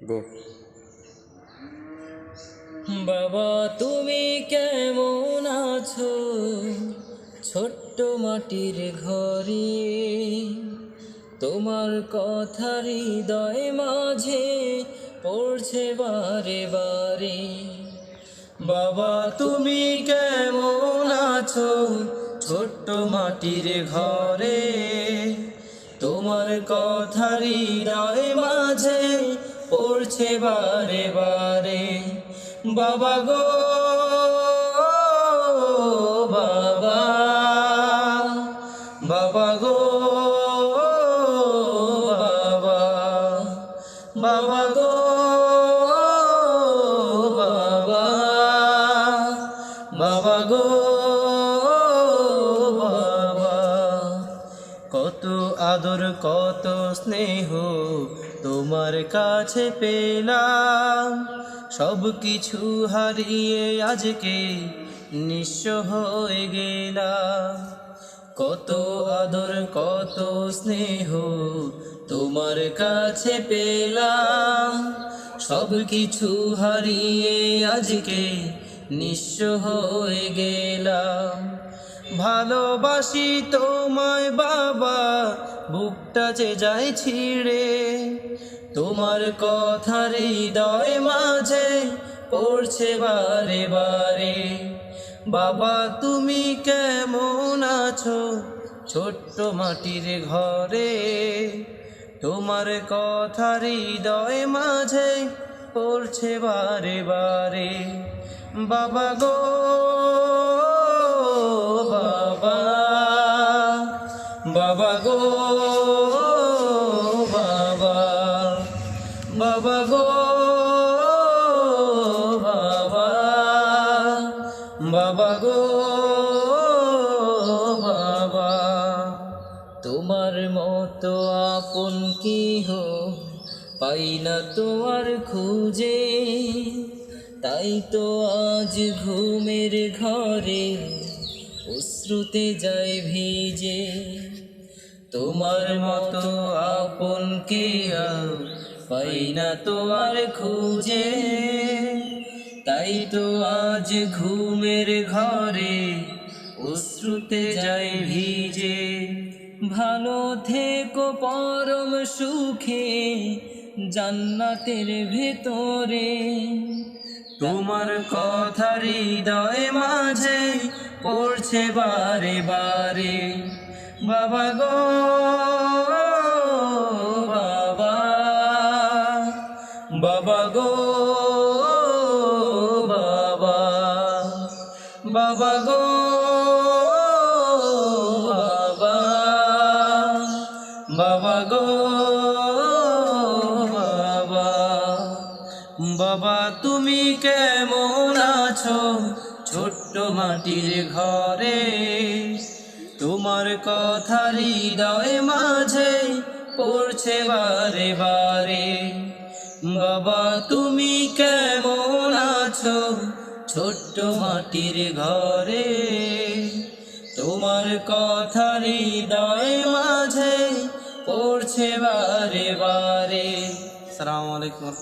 গো। বাবা তুমি কেমন আছো ছোট্ট মাটির ঘরে, তোমার কথা হৃদয় মাঝে পড়ছে বারে বারে। বাবা তুমি কেমন আছো ছোট্ট মাটির ঘরে, তোমার কথা হৃদয় মাঝে পড়ছে বারে বারে। বাবা গো বাবা, বাবা গো বাবা, বাবা গো বাবা, বাবা গো বাবা। কত আদর কত স্নেহ তোমার কাছে পেলাম, সব কিছু হারিয়ে আজকে নিঃস্ব হয়ে গেলাম। কত আদর কত স্নেহ তোমার কাছে পেলাম, সব কিছু হারিয়ে আজকে নিঃস্ব হয়ে গেলাম। ভালোবাসি তোমায় বাবা, বুকটা যে যায় ছিঁড়ে, তোমার কথা হৃদয় মাঝে পড়ছে বারে বারে। বাবা তুমি কেমন আছো ছোট্ট মাটির ঘরে, তোমার কথা হৃদয় মাঝে পড়ছে বারে বারে। বাবা গো বাবা, বাবা গো বাবা, বাবা গো বাবা, বাবা গো বাবা। তোমার মতো আপন কেহ পাই না তো আর খুঁজে, তাই তো আজ ঘুমের ঘরে অশ্রুতে যায় ভিজে। তোমার মতো আপন কেহ পাই না তো আর খুঁজে, তাই তো আজ ঘুমের ঘরে অশ্রুতে যায় ভিজে। ভালো থেকো পরম সুখে জান্নাতের ভেতরে, তোমার কথা হৃদয় মাঝে পড়ছে বারে বারে। বাবা গো বাবা, বাবা গো বাবা, বাবা গো বাবা, বাবা গো বাবা। বাবা তুমি কেমন আছো ছোট্ট মাটির ঘরে, তোমার কথা হৃদয় মাঝে পড়ছে বারে বারে। বাবা তুমি কেমন আছো ছোট্ট মাটির ঘরে, তোমার কথা হৃদয় মাঝে পড়ছে বারে বারে। আসসালামু আলাইকুম।